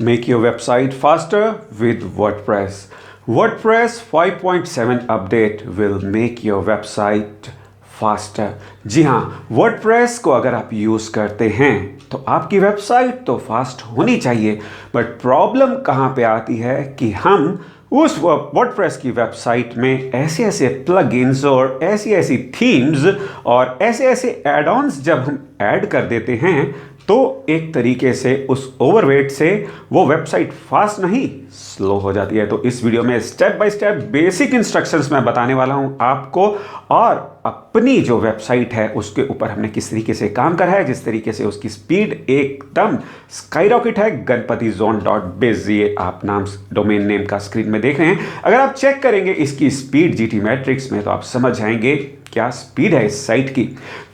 Make your website faster with WordPress. WordPress 5.7 update will make your website faster. जी हाँ, WordPress को अगर आप use करते हैं तो आपकी वेबसाइट तो फास्ट होनी चाहिए, बट प्रॉब्लम कहाँ पे आती है कि हम उस वर्डप्रेस की वेबसाइट में ऐसे ऐसे प्लगइन्स और ऐसी ऐसी थीम्स और ऐसे ऐसे एड ऑन्स जब हम ऐड कर देते हैं तो एक तरीके से उस ओवरवेट से वो वेबसाइट फास्ट नहीं स्लो हो जाती है। तो इस वीडियो में step by step basic instructions मैं बताने वाला हूं आपको, और अपनी जो वेबसाइट है उसके ऊपर हमने किस तरीके से काम करा है, जिस तरीके से उसकी स्पीड एकदम स्काईरॉकेट है। ganpatizone.biz ये आप नाम डोमेन नेम का स्क्रीन में देख रहे हैं। अगर आप चेक करेंगे इसकी स्पीड जीटी मैट्रिक्स में तो आप समझ जाएंगे क्या स्पीड है इस साइट की।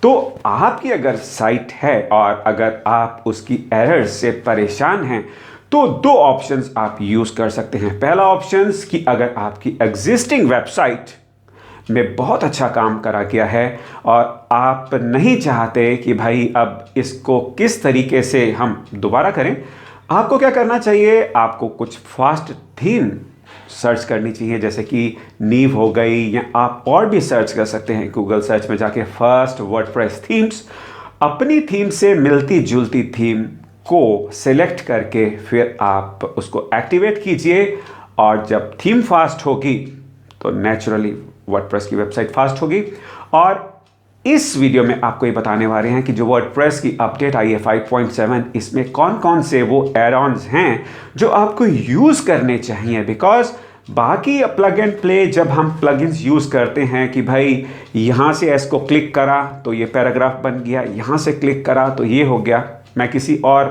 तो आपकी अगर साइट है और अगर आप उसकी एरर्स से परेशान हैं तो दो ऑप्शंस आप यूज कर सकते हैं। पहला ऑप्शंस कि अगर आपकी एग्जिस्टिंग वेबसाइट में बहुत अच्छा काम करा गया है और आप नहीं चाहते कि भाई अब इसको किस तरीके से हम दोबारा करें, आपको क्या करना चाहिए, आपको कुछ फास्ट थीम सर्च करनी चाहिए, जैसे कि नीव हो गई, या आप और भी सर्च कर सकते हैं गूगल सर्च में जाके फर्स्ट वर्डप्रेस थीम्स। अपनी थीम से मिलती जुलती थीम को सिलेक्ट करके फिर आप उसको एक्टिवेट कीजिए, और जब थीम फास्ट होगी तो नेचुरली वर्डप्रेस की वेबसाइट फास्ट होगी। और इस वीडियो में आपको ये बताने वाले हैं कि जो वर्डप्रेस की अपडेट आई है 5.7, इसमें कौन कौन से वो एड ऑन्स हैं जो आपको यूज़ करने चाहिए। बिकॉज बाकी प्लग एंड प्ले जब हम प्लगइन्स यूज़ करते हैं कि भाई यहाँ से इसको क्लिक करा तो ये पैराग्राफ बन गया, यहाँ से क्लिक करा तो ये हो गया। मैं किसी और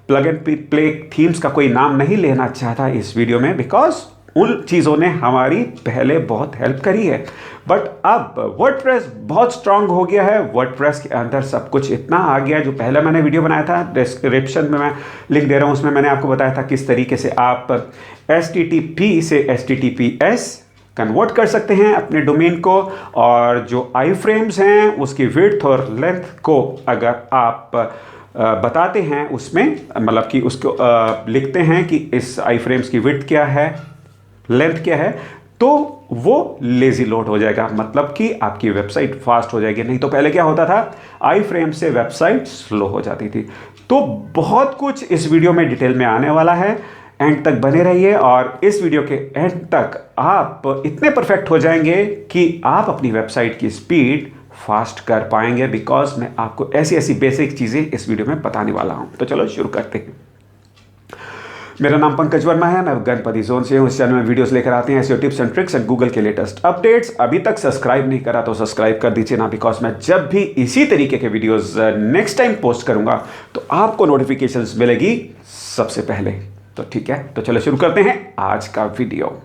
प्लग एंड प्ले थीम्स का कोई नाम नहीं लेना चाहता इस वीडियो में, बिकॉज उन चीज़ों ने हमारी पहले बहुत हेल्प करी है। बट अब वर्डप्रेस बहुत स्ट्रांग हो गया है, वर्डप्रेस के अंदर सब कुछ इतना आ गया है। जो पहले मैंने वीडियो बनाया था, डिस्क्रिप्शन में मैं लिंक दे रहा हूँ, उसमें मैंने आपको बताया था किस तरीके से आप HTTP से HTTPS कन्वर्ट कर सकते हैं अपने डोमेन को, और जो आई फ्रेम्स हैं उसकी विड्थ और लेंथ को अगर आप बताते हैं उसमें, मतलब कि उसको लिखते हैं कि इस आई फ्रेम्स की विड्थ क्या है, लेंथ क्या है, तो वो लेजी लोड हो जाएगा, मतलब कि आपकी वेबसाइट फास्ट हो जाएगी। नहीं तो पहले क्या होता था, आई फ्रेम से वेबसाइट स्लो हो जाती थी। तो बहुत कुछ इस वीडियो में डिटेल में आने वाला है, एंड तक बने रहिए, और इस वीडियो के एंड तक आप इतने परफेक्ट हो जाएंगे कि आप अपनी वेबसाइट की स्पीड फास्ट कर पाएंगे, बिकॉज मैं आपको ऐसी ऐसी बेसिक चीज़ें इस वीडियो में बताने वाला हूं। तो चलो शुरू करते हैं। मेरा नाम पंकज वर्मा है, मैं गणपति जोन से हूँ। इस चैनल में वीडियोस लेकर आते हैं ऐसे tips and tricks and Google के लेटेस्ट अपडेट्स। अभी तक सब्सक्राइब नहीं करा तो सब्सक्राइब कर दीजिए ना, बिकॉज मैं जब भी इसी तरीके के वीडियोस नेक्स्ट टाइम पोस्ट करूंगा तो आपको नोटिफिकेशंस मिलेगी सबसे पहले। तो ठीक है, तो चलो शुरू करते हैं आज का वीडियो।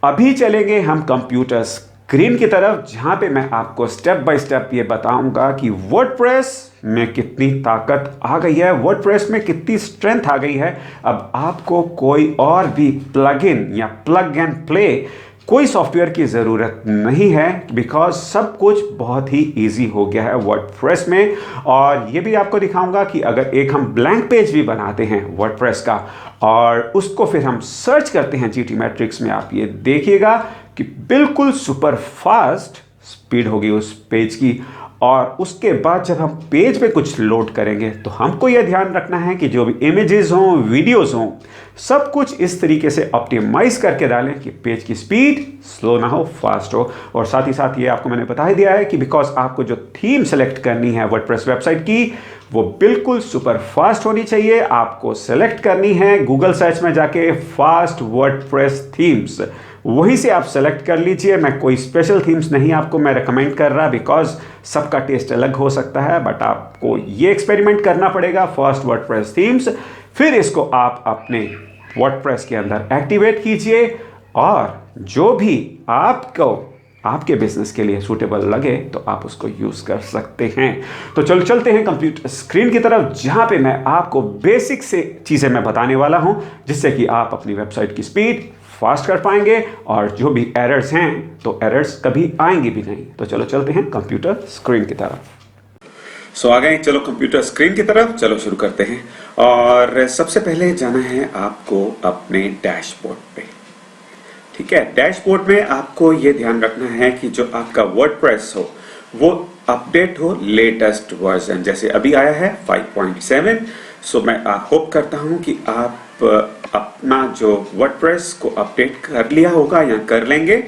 अभी चलेंगे हम कंप्यूटर स्क्रीन की तरफ, जहां पे मैं आपको स्टेप बाय स्टेप ये बताऊंगा कि वर्डप्रेस में कितनी ताकत आ गई है, वर्डप्रेस में कितनी स्ट्रेंथ आ गई है। अब आपको कोई और भी प्लगइन या प्लग एंड प्ले कोई सॉफ्टवेयर की ज़रूरत नहीं है, बिकॉज सब कुछ बहुत ही इजी हो गया है वर्डप्रेस में। और ये भी आपको दिखाऊंगा कि अगर एक हम ब्लैंक पेज भी बनाते हैं वर्डप्रेस का और उसको फिर हम सर्च करते हैं जीटी मैट्रिक्स में, आप ये देखिएगा कि बिल्कुल सुपर फास्ट स्पीड होगी उस पेज की। और उसके बाद जब हम पेज पे कुछ लोड करेंगे तो हमको यह ध्यान रखना है कि जो भी इमेजेस हों, वीडियोस हों, सब कुछ इस तरीके से ऑप्टिमाइज करके डालें कि पेज की स्पीड स्लो ना हो, फास्ट हो। और साथ ही साथ ये आपको मैंने बता ही दिया है कि बिकॉज आपको जो थीम सेलेक्ट करनी है वर्डप्रेस वेबसाइट की वो बिल्कुल सुपर फास्ट होनी चाहिए। आपको सेलेक्ट करनी है गूगल सर्च में जाके फास्ट वर्डप्रेस थीम्स, वहीं से आप सेलेक्ट कर लीजिए। मैं कोई स्पेशल थीम्स नहीं आपको मैं रेकमेंड कर रहा, बिकॉज सबका टेस्ट अलग हो सकता है, बट आपको ये एक्सपेरिमेंट करना पड़ेगा फर्स्ट वर्डप्रेस थीम्स। फिर इसको आप अपने वर्डप्रेस के अंदर एक्टिवेट कीजिए, और जो भी आपको आपके बिजनेस के लिए सूटेबल लगे तो आप उसको यूज कर सकते हैं। तो चलो चलते हैं कंप्यूटर स्क्रीन की तरफ, जहां पे मैं आपको बेसिक से चीजें मैं बताने वाला हूं, जिससे कि आप अपनी वेबसाइट की स्पीड फास्ट कर पाएंगे, और जो भी एरर्स हैं तो एरर्स कभी आएंगे भी नहीं। तो चलो चलते हैं कंप्यूटर स्क्रीन की तरफ। सो आ गए, चलो कंप्यूटर स्क्रीन की तरफ, चलो शुरू करते हैं। और सबसे पहले जाना है आपको अपने डैशबोर्ड पे। ठीक है, डैशबोर्ड में आपको ये ध्यान रखना है कि जो आपका वर्डप्रेस हो वो अपडेट हो लेटेस्ट वर्जन, जैसे अभी आया है 5.7। सो मैं होप करता हूं कि आप अपना जो वर्डप्रेस को अपडेट कर लिया होगा या कर लेंगे।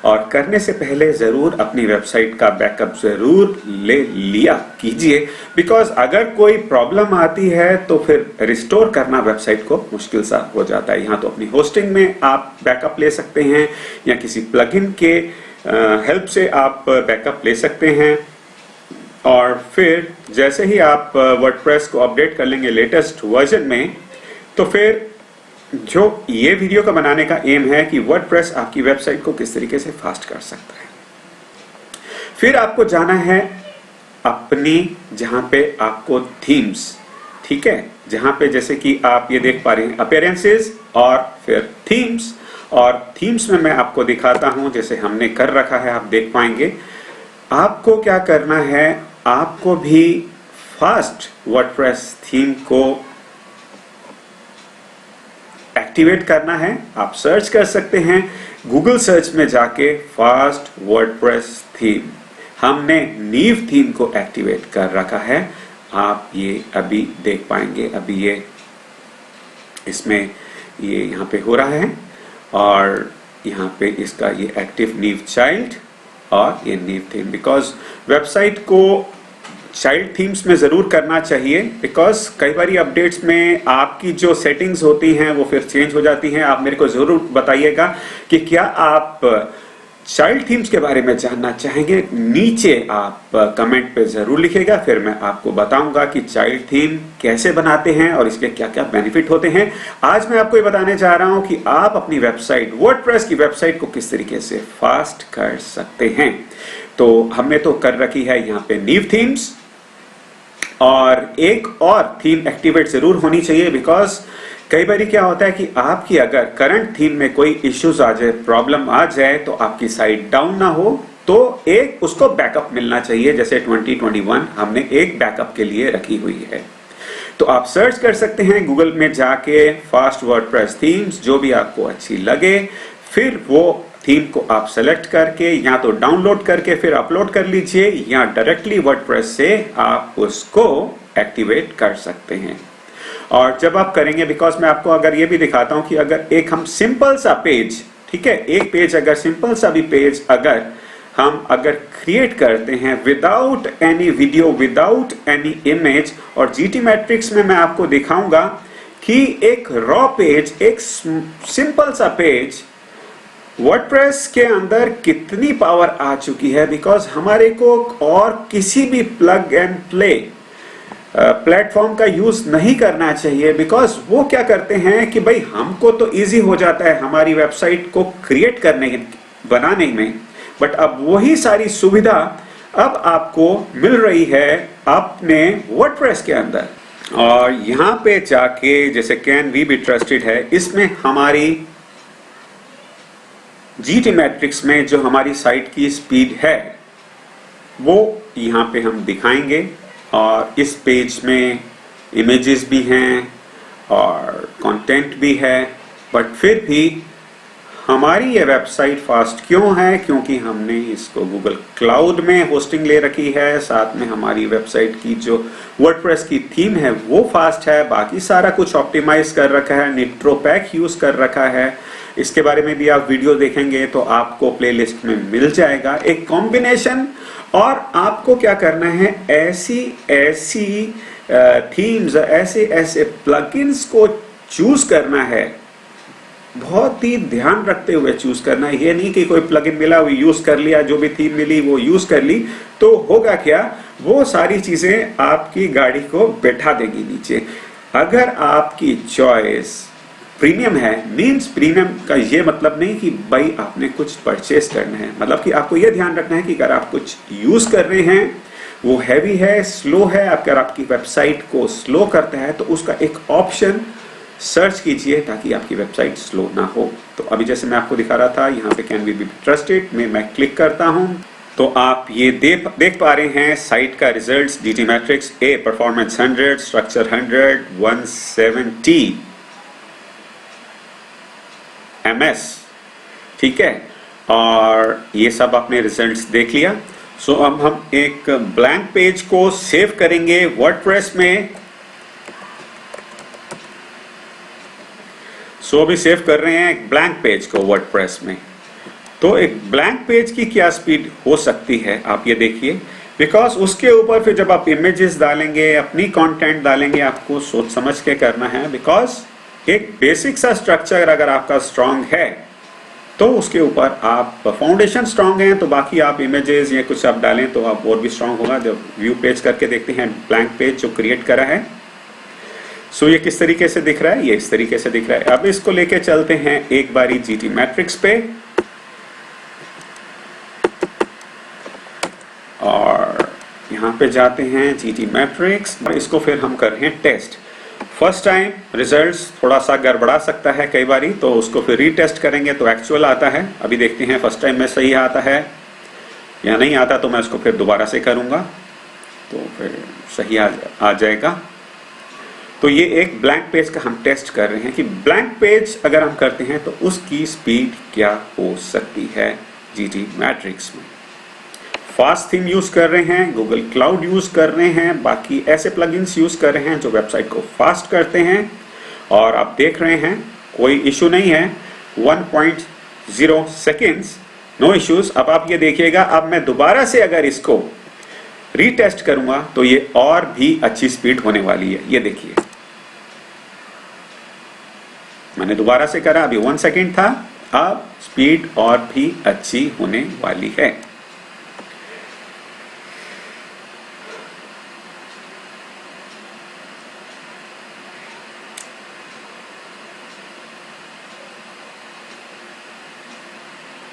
और करने से पहले जरूर अपनी वेबसाइट का बैकअप जरूर ले लिया कीजिए, बिकॉज अगर कोई प्रॉब्लम आती है तो फिर रिस्टोर करना वेबसाइट को मुश्किल सा हो जाता है। यहाँ तो अपनी होस्टिंग में आप बैकअप ले सकते हैं या किसी प्लगइन के हेल्प से आप बैकअप ले सकते हैं। और फिर जैसे ही आप वर्डप्रेस को अपडेट कर लेंगे लेटेस्ट वर्जन में, तो फिर जो ये वीडियो का बनाने का एम है कि वर्डप्रेस आपकी वेबसाइट को किस तरीके से फास्ट कर सकता है। फिर आपको जाना है अपनी, जहां पे आपको थीम्स, ठीक है, जहां पे जैसे कि आप ये देख पा रहे हैं अपीयरेंसेस और फिर थीम्स। और थीम्स में मैं आपको दिखाता हूं, जैसे हमने कर रखा है, आप देख पाएंगे। आपको क्या करना है, आपको भी फास्ट वर्डप्रेस थीम को एक्टिवेट करना है। आप सर्च कर सकते हैं गूगल सर्च में जाके फास्ट वर्डप्रेस थीम। हमने नीव थीम को एक्टिवेट कर रखा है, आप ये अभी देख पाएंगे। अभी ये इसमें ये यहाँ पे हो रहा है और यहाँ पे इसका ये एक्टिव नीव चाइल्ड और ये नीव थीम। बिकॉज वेबसाइट को चाइल्ड थीम्स में जरूर करना चाहिए, बिकॉज कई बार अपडेट्स में आपकी जो सेटिंग्स होती हैं वो फिर चेंज हो जाती हैं। आप मेरे को जरूर बताइएगा कि क्या आप चाइल्ड थीम्स के बारे में जानना चाहेंगे, नीचे आप कमेंट पे जरूर लिखिएगा। फिर मैं आपको बताऊंगा कि चाइल्ड थीम कैसे बनाते हैं और इसके क्या क्या बेनिफिट होते हैं। आज मैं आपको ये बताने जा रहा हूं कि आप अपनी वेबसाइट, वर्डप्रेस की वेबसाइट को किस तरीके से फास्ट कर सकते हैं। तो हमने तो कर रखी है यहाँ पे नीव थीम्स, और एक और थीम एक्टिवेट जरूर होनी चाहिए, बिकॉज कई बार क्या होता है कि आपकी अगर करंट थीम में कोई इश्यूज आ जाए, प्रॉब्लम आ जाए, तो आपकी साइट डाउन ना हो, तो एक उसको बैकअप मिलना चाहिए। जैसे 2021 हमने एक बैकअप के लिए रखी हुई है। तो आप सर्च कर सकते हैं गूगल में जाके फास्ट वर्डप्रेस थीम्स, जो भी आपको अच्छी लगे, फिर वो थीम को आप सेलेक्ट करके या तो डाउनलोड करके फिर अपलोड कर लीजिए, या डायरेक्टली वर्डप्रेस से आप उसको एक्टिवेट कर सकते हैं। और जब आप करेंगे, बिकॉज मैं आपको अगर ये भी दिखाता हूं कि अगर एक हम सिंपल सा पेज, ठीक है, एक पेज अगर सिंपल सा भी पेज अगर हम क्रिएट करते हैं without any video, without any image, और जीटी मैट्रिक्स में मैं आपको दिखाऊंगा कि एक रॉ पेज, एक सिंपल सा पेज वर्डप्रेस के अंदर कितनी पावर आ चुकी है। बिकॉज हमारे को और किसी भी प्लग एंड प्ले प्लेटफॉर्म का यूज नहीं करना चाहिए, बिकॉज वो क्या करते हैं कि भाई हमको तो इजी हो जाता है हमारी वेबसाइट को क्रिएट करने, बनाने में, बट अब वही सारी सुविधा अब आपको मिल रही है अपने वर्डप्रेस के अंदर। और यहां पे जाके जैसे कैन वी बी ट्रस्टेड है, इसमें हमारी जीटी मैट्रिक्स में जो हमारी साइट की स्पीड है वो यहाँ पे हम दिखाएंगे। और इस पेज में इमेजेस भी हैं और कंटेंट भी है, बट फिर भी हमारी ये वेबसाइट फास्ट क्यों है, क्योंकि हमने इसको गूगल क्लाउड में होस्टिंग ले रखी है। साथ में हमारी वेबसाइट की जो वर्डप्रेस की थीम है वो फास्ट है, बाकी सारा कुछ ऑप्टिमाइज कर रखा है, निट्रो पैक यूज कर रखा है। इसके बारे में भी आप वीडियो देखेंगे तो आपको प्लेलिस्ट में मिल जाएगा एक कॉम्बिनेशन। और आपको क्या करना है, ऐसी थीम्स, ऐसे प्लगइन्स को चूज करना है, बहुत ही ध्यान रखते हुए चूज करना है। ये नहीं कि कोई प्लगइन मिला वो यूज कर लिया, जो भी थीम मिली वो यूज कर ली, तो होगा क्या, वो सारी चीजें आपकी गाड़ी को बैठा देगी नीचे। अगर आपकी चॉइस प्रीमियम है, मींस प्रीमियम का ये मतलब नहीं कि भाई आपने कुछ परचेस करना है, मतलब कि आपको ये ध्यान रखना है कि अगर आप कुछ यूज कर रहे हैं, वो हैवी है, स्लो है, अगर आपकी वेबसाइट को स्लो करता है, तो उसका एक ऑप्शन सर्च कीजिए ताकि आपकी वेबसाइट स्लो ना हो। तो अभी जैसे मैं आपको दिखा रहा था, यहाँ पे कैन वी बी ट्रस्टेड में मैं क्लिक करता हूँ तो आप ये देख पा रहे हैं साइट का results, GT matrix A performance 100, structure 100, 170 ms, ठीक है। और ये सब आपने रिजल्ट्स देख लिया। सो अब हम एक ब्लैंक पेज को सेव करेंगे वर्डप्रेस में। सो अभी सेव कर रहे हैं एक ब्लैंक पेज को वर्डप्रेस में। तो एक ब्लैंक पेज की क्या स्पीड हो सकती है आप ये देखिए, बिकॉज उसके ऊपर फिर जब आप इमेजेस डालेंगे, अपनी कंटेंट डालेंगे, आपको सोच समझ के करना है। बिकॉज एक बेसिक सा स्ट्रक्चर अगर आपका स्ट्रांग है तो उसके ऊपर आप फाउंडेशन स्ट्रांग है तो बाकी आप इमेजेस या कुछ आप डालें तो आप और भी स्ट्रांग होगा। जब व्यू पेज करके देखते हैं ब्लैंक पेज जो क्रिएट करा है, सो ये किस तरीके से दिख रहा है, ये इस तरीके से दिख रहा है। अब इसको लेके चलते हैं एक बारी जीटी मैट्रिक्स पे और यहां पे जाते हैं जीटी मैट्रिक्स। इसको फिर हम कर रहे हैं टेस्ट। फर्स्ट टाइम रिजल्ट्स थोड़ा सा गड़बड़ा सकता है कई बारी, तो उसको फिर रीटेस्ट करेंगे तो एक्चुअल आता है। अभी देखते हैं फर्स्ट टाइम में सही आता है या नहीं आता, तो मैं उसको फिर दोबारा से करूंगा तो फिर सही आ जाएगा। तो ये एक ब्लैंक पेज का हम टेस्ट कर रहे हैं कि ब्लैंक पेज अगर हम करते हैं तो उसकी स्पीड क्या हो सकती है जीटी मैट्रिक्स में। फास्ट थीम यूज कर रहे हैं, गूगल क्लाउड यूज कर रहे हैं, बाकी ऐसे प्लगइन्स यूज कर रहे हैं जो वेबसाइट को फास्ट करते हैं। और आप देख रहे हैं कोई इशू नहीं है, 1.0 सेकेंड्स, नो इश्यूज। अब आप ये देखिएगा, अब मैं दोबारा से अगर इसको रीटेस्ट करूंगा तो ये और भी अच्छी स्पीड होने वाली है। ये देखिए मैंने दोबारा से करा, अभी 1 सेकेंड था, अब स्पीड और भी अच्छी होने वाली है।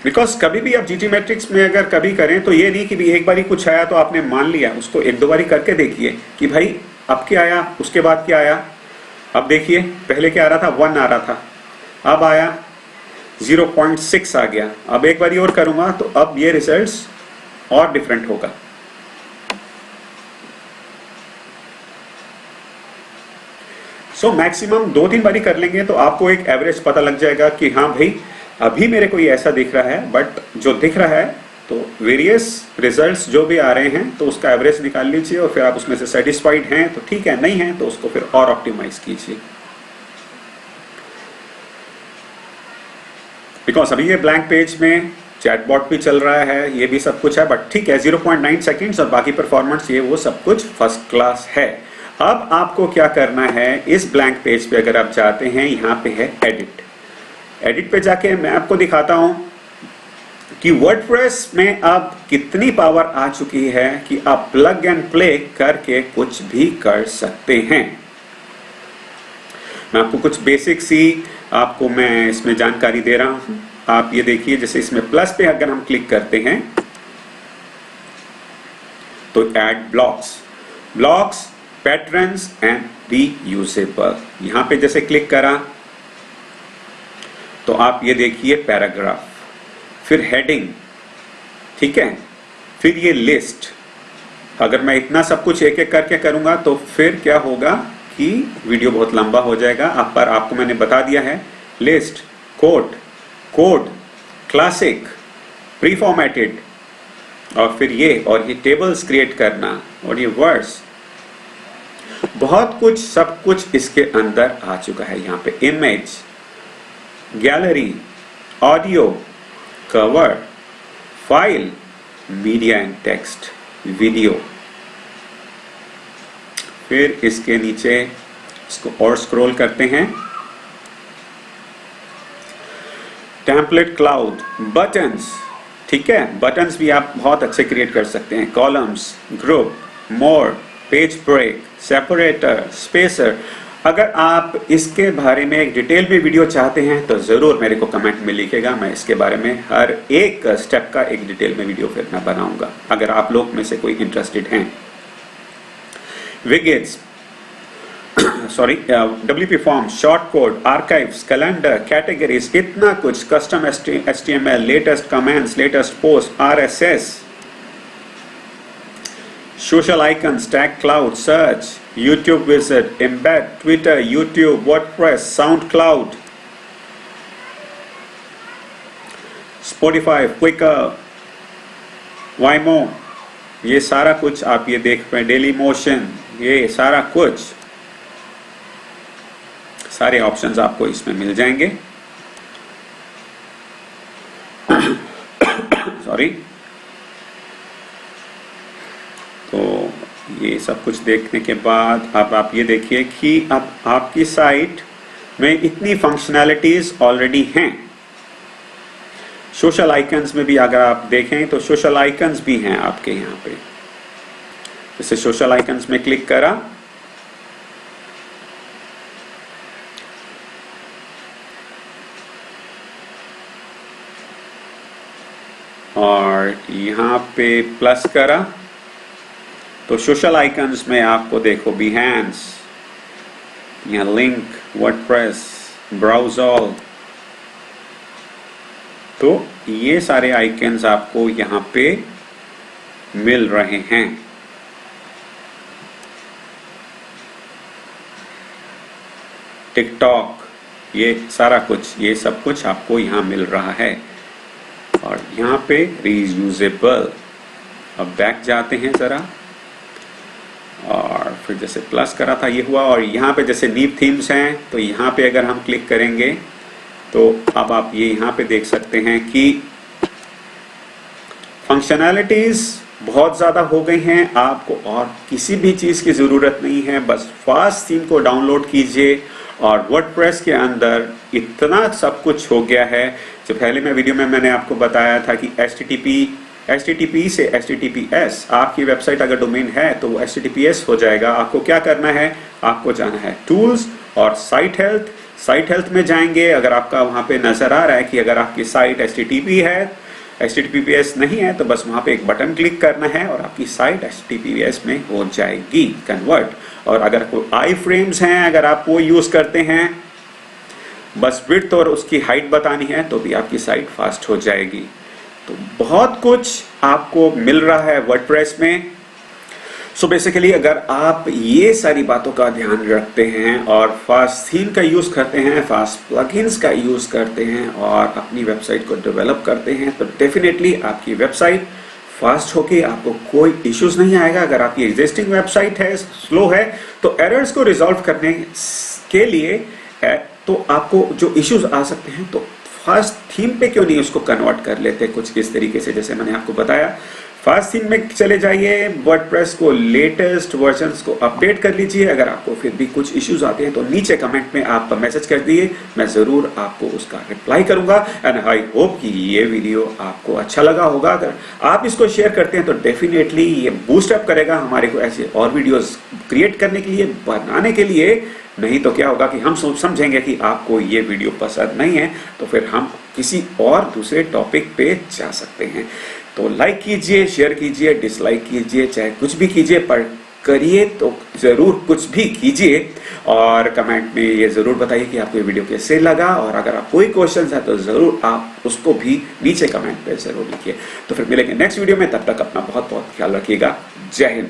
बिकॉज कभी भी आप जीटी मैट्रिक्स में अगर कभी करें तो ये नहीं कि भी एक बारी कुछ आया तो आपने मान लिया, उसको एक दो बारी करके देखिए कि भाई अब क्या आया, उसके बाद क्या आया। अब देखिए पहले क्या आ रहा था, 1 आ रहा था, अब आया 0.6 आ गया। अब एक बारी और करूंगा तो अब ये रिजल्ट्स और डिफरेंट होगा। सो मैक्सिमम 2-3 बारी कर लेंगे तो आपको एक एवरेज पता लग जाएगा कि हाँ भाई अभी मेरे को ये ऐसा दिख रहा है, बट जो दिख रहा है तो वेरियस रिजल्ट्स जो भी आ रहे हैं तो उसका एवरेज निकाल लीजिए और फिर आप उसमें से सेटिस्फाइड हैं तो ठीक है, नहीं है तो उसको फिर और ऑप्टिमाइज कीजिए। बिकॉज अभी ये ब्लैंक पेज में चैटबॉट भी चल रहा है, ये भी सब कुछ है, बट ठीक है 0.9 सेकेंड्स और बाकी परफॉर्मेंस ये वो सब कुछ फर्स्ट क्लास है। अब आपको क्या करना है, इस ब्लैंक पेज पे अगर आप जाते हैं, यहाँ पे है एडिट। एडिट पे जाके मैं आपको दिखाता हूं कि वर्डप्रेस में अब कितनी पावर आ चुकी है कि आप प्लग एंड प्ले करके कुछ भी कर सकते हैं। मैं आपको कुछ बेसिक सी आपको मैं इसमें जानकारी दे रहा हूं। आप ये देखिए, जैसे इसमें प्लस पे अगर हम क्लिक करते हैं तो add blocks patterns and reusable, यहां पे जैसे क्लिक करा तो आप ये देखिए पैराग्राफ, फिर हेडिंग, ठीक है, फिर ये लिस्ट। अगर मैं इतना सब कुछ एक एक करके करूंगा तो फिर क्या होगा कि वीडियो बहुत लंबा हो जाएगा। पर आपको मैंने बता दिया है list, code, classic, pre formatted, और फिर ये टेबल्स क्रिएट करना और ये वर्ड्स, बहुत कुछ सब कुछ इसके अंदर आ चुका है। यहाँ पे image, gallery, audio, cover, file, media and text, video. फिर इसके नीचे इसको और स्क्रॉल करते हैं, टेम्पलेट क्लाउड, बटन्स, ठीक है, बटन्स भी आप बहुत अच्छे क्रिएट कर सकते हैं, कॉलम्स, ग्रुप, मोर, पेज ब्रेक, सेपरेटर, स्पेसर। अगर आप इसके बारे में एक डिटेल में वीडियो चाहते हैं तो जरूर मेरे को कमेंट में लिखेगा, मैं इसके बारे में हर एक स्टेप का एक डिटेल में वीडियो फिर मैं बनाऊंगा, अगर आप लोग में से कोई इंटरेस्टेड हैं। Widgets, WP form, short code, archives, calendar, categories, इतना कुछ, custom HTML, latest comments, latest post, RSS, Social icons, tag cloud, search, YouTube visit, embed, Twitter, YouTube, WordPress, SoundCloud, Spotify, Flickr, Vimeo, ये सारा कुछ आप ये देख पाए, डेली मोशन, ये सारा कुछ, सारे ऑप्शंस आपको इसमें मिल जाएंगे। सॉरी। तो ये सब कुछ देखने के बाद अब आप ये देखिए कि अब आपकी साइट में इतनी फंक्शनैलिटीज ऑलरेडी हैं। सोशल आइकन्स में भी अगर आप देखें तो सोशल आइकन्स भी हैं आपके यहाँ पे। जैसे सोशल आइकन्स में क्लिक करा, और यहाँ पे प्लस करा तो सोशल आइकन्स में आपको देखो बिहेंस, यहाँ लिंक, वर्डप्रेस, ब्राउज ऑल, तो ये सारे आइकन्स आपको यहाँ पे मिल रहे हैं। टिकटॉक, ये सारा कुछ, ये सब कुछ आपको यहाँ मिल रहा है। और यहाँ पे रीयूजेबल, अब बैक जाते हैं जरा, और फिर जैसे प्लस करा था ये हुआ। और यहाँ पे जैसे नीव थीम्स हैं तो यहाँ पे अगर हम क्लिक करेंगे तो अब आप ये यहाँ पे देख सकते हैं कि फंक्शनैलिटीज बहुत ज़्यादा हो गई हैं। आपको और किसी भी चीज़ की ज़रूरत नहीं है, बस फास्ट थीम को डाउनलोड कीजिए और वर्डप्रेस के अंदर इतना सब कुछ हो गया है। जो पहले मैं वीडियो में मैंने आपको बताया था कि HTTP से HTTPS, आपकी वेबसाइट अगर डोमेन है तो वो HTTPS हो जाएगा। आपको क्या करना है, आपको जाना है टूल्स और साइट हेल्थ। साइट हेल्थ में जाएंगे, अगर आपका वहाँ पे नज़र आ रहा है कि अगर आपकी साइट HTTP है, HTTPS नहीं है, तो बस वहाँ पे एक बटन क्लिक करना है और आपकी साइट HTTPS में हो जाएगी कन्वर्ट। और अगर कोई आई फ्रेम्स हैं, अगर आप वो यूज़ करते हैं, बस विड्थ और उसकी हाइट बतानी है तो भी आपकी साइट फास्ट हो जाएगी। तो बहुत कुछ आपको मिल रहा है वर्डप्रेस में। सो बेसिकली अगर आप ये सारी बातों का ध्यान रखते हैं और फास्ट थीम का यूज़ करते हैं, फास्ट प्लगइन्स का यूज़ करते हैं और अपनी वेबसाइट को डेवलप करते हैं, तो डेफिनेटली आपकी वेबसाइट फास्ट होके आपको कोई इश्यूज नहीं आएगा। अगर आपकी एग्जिस्टिंग वेबसाइट है, स्लो है, तो एरर्स को रिजॉल्व करने के लिए तो आपको जो इश्यूज आ सकते हैं, तो फास्ट थीम पे क्यों नहीं उसको कन्वर्ट कर लेते कुछ इस तरीके से, जैसे मैंने आपको बताया। फास्ट थीम में चले जाइए, वर्डप्रेस को लेटेस्ट वर्जन्स को अपडेट कर लीजिए। अगर आपको फिर भी कुछ इश्यूज आते हैं तो नीचे कमेंट में आप मैसेज कर दिए, मैं ज़रूर आपको उसका रिप्लाई करूंगा। एंड आई होप कि ये वीडियो आपको अच्छा लगा होगा। अगर आप इसको शेयर करते हैं तो डेफिनेटली ये बूस्ट अप करेगा हमारे को ऐसे और वीडियोस क्रिएट करने के लिए, बनाने के लिए। नहीं तो क्या होगा कि हम समझेंगे कि आपको ये वीडियो पसंद नहीं है, तो फिर हम किसी और दूसरे टॉपिक पे जा सकते हैं। तो लाइक कीजिए, शेयर कीजिए, डिसलाइक कीजिए, चाहे कुछ भी कीजिए, पर करिए तो ज़रूर कुछ भी कीजिए। और कमेंट में ये ज़रूर बताइए कि आपको ये वीडियो कैसे लगा। और अगर आप कोई क्वेश्चन है तो ज़रूर आप उसको भी नीचे कमेंट पे ज़रूर लिखिए। तो फिर मिलेंगे नेक्स्ट वीडियो में, तब तक अपना बहुत बहुत ख्याल रखिएगा। जय हिंद।